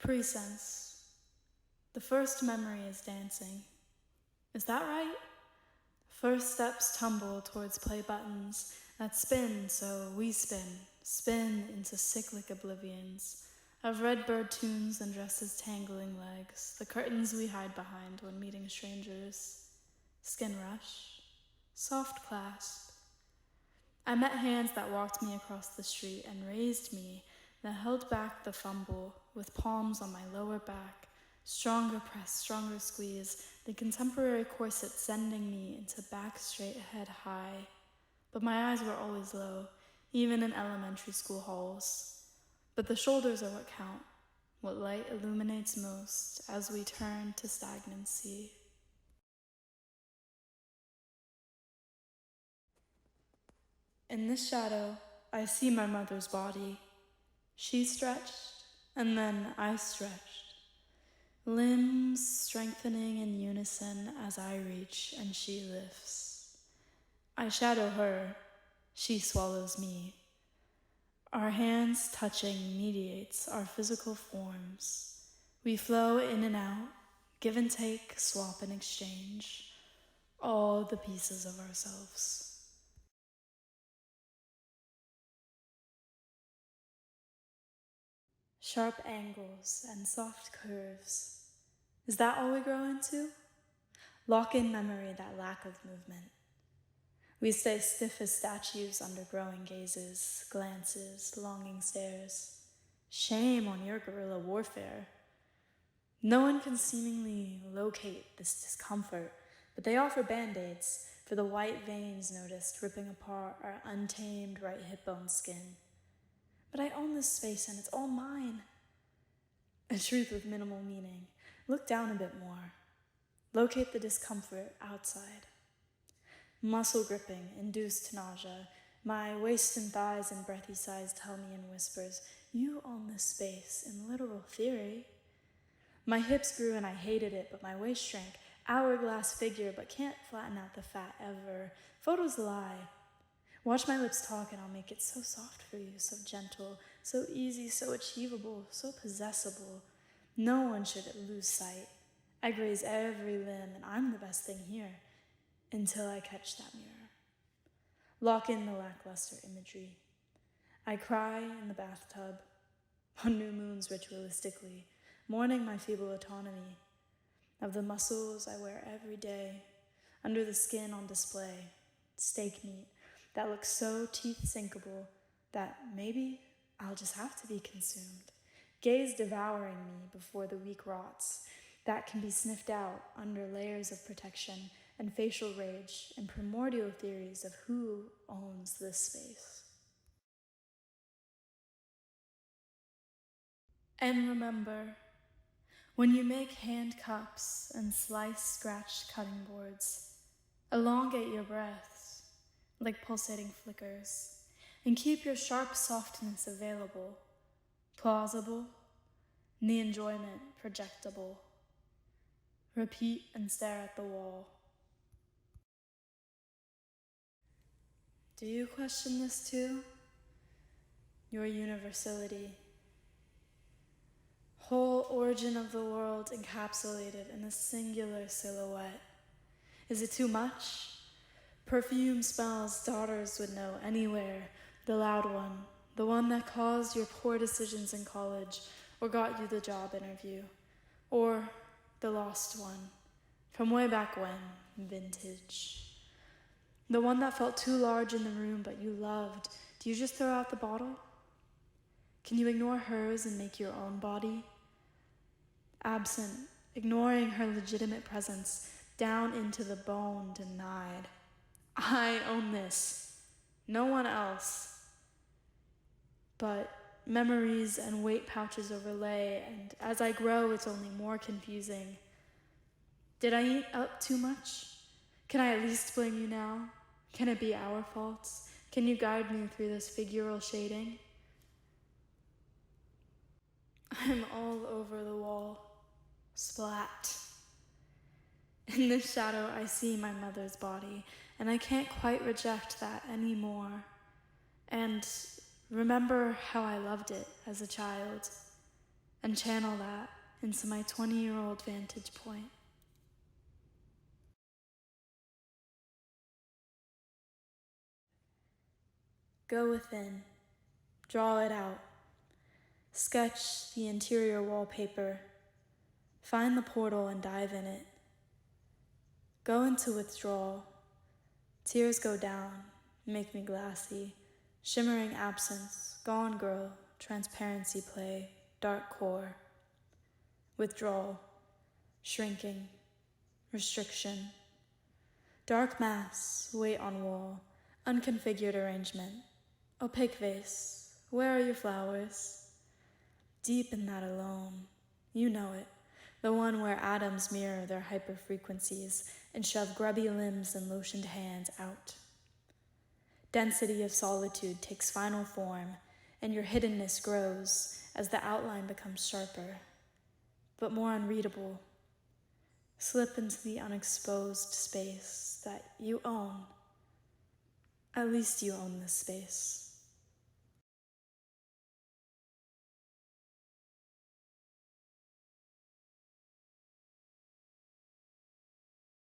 Presense. The first memory is dancing. Is that right? First steps tumble towards play buttons that spin, so we spin into cyclic oblivions of red bird tunes and dresses tangling legs, the curtains we hide behind when meeting strangers. Skin rush, soft clasp. I met hands that walked me across the street and raised me, that held back the fumble with palms on my lower back, stronger press, stronger squeeze, the contemporary corset sending me into back straight ahead high. But my eyes were always low, even in elementary school halls. But the shoulders are what count, what light illuminates most as we turn to stagnancy. In this shadow, I see my mother's body. She stretched, and then I stretched. Limbs strengthening in unison as I reach and she lifts. I shadow her, she swallows me. Our hands touching mediates our physical forms. We flow in and out, give and take, swap and exchange, all the pieces of ourselves. Sharp angles and soft curves. Is that all we grow into? Lock in memory that lack of movement. We stay stiff as statues under growing gazes, glances, longing stares. Shame on your guerrilla warfare. No one can seemingly locate this discomfort, but they offer band-aids for the white veins noticed ripping apart our untamed right hip bone skin. But I own this space and it's all mine. A truth with minimal meaning. Look down a bit more. Locate the discomfort outside. Muscle gripping, induced nausea. My waist and thighs and breathy sighs tell me in whispers, you own this space in literal theory. My hips grew and I hated it, but my waist shrank. Hourglass figure, but can't flatten out the fat ever. Photos lie. Watch my lips talk and I'll make it so soft for you, so gentle, so easy, so achievable, so possessible. No one should lose sight. I graze every limb and I'm the best thing here, until I catch that mirror. Lock in the lackluster imagery. I cry in the bathtub, on new moons ritualistically, mourning my feeble autonomy, of the muscles I wear every day, under the skin on display, steak meat, that looks so teeth-sinkable that maybe I'll just have to be consumed. Gaze devouring me before the week rots, that can be sniffed out under layers of protection and facial rage and primordial theories of who owns this space. And remember, when you make hand cups and slice scratched cutting boards, elongate your breaths like pulsating flickers, and keep your sharp softness available, plausible, and the enjoyment projectable. Repeat and stare at the wall. Do you question this too? Your universality. Whole origin of the world encapsulated in a singular silhouette. Is it too much? Perfume smells daughters would know anywhere. The loud one, the one that caused your poor decisions in college or got you the job interview. Or the lost one, from way back when, vintage. The one that felt too large in the room but you loved. Do you just throw out the bottle? Can you ignore hers and make your own body? Absent, ignoring her legitimate presence, down into the bone denied. I own this, no one else. But memories and weight pouches overlay, and as I grow, it's only more confusing. Did I eat up too much? Can I at least blame you now? Can it be our faults? Can you guide me through this figural shading? I'm all over the wall. Splat. In this shadow, I see my mother's body, and I can't quite reject that anymore. And remember how I loved it as a child. and channel that into my 20-year-old vantage point. Go within, draw it out, sketch the interior wallpaper, find the portal and dive in it. Go into withdrawal, tears go down, make me glassy, shimmering absence, gone girl, transparency play, dark core. Withdrawal, shrinking, restriction. Dark mass, weight on wall, unconfigured arrangement. Opaque vase, where are your flowers? Deep in that alone, you know it, the one where atoms mirror their hyperfrequencies and shove grubby limbs and lotioned hands out. Density of solitude takes final form, and your hiddenness grows as the outline becomes sharper, but more unreadable. Slip into the unexposed space that you own. At least you own this space.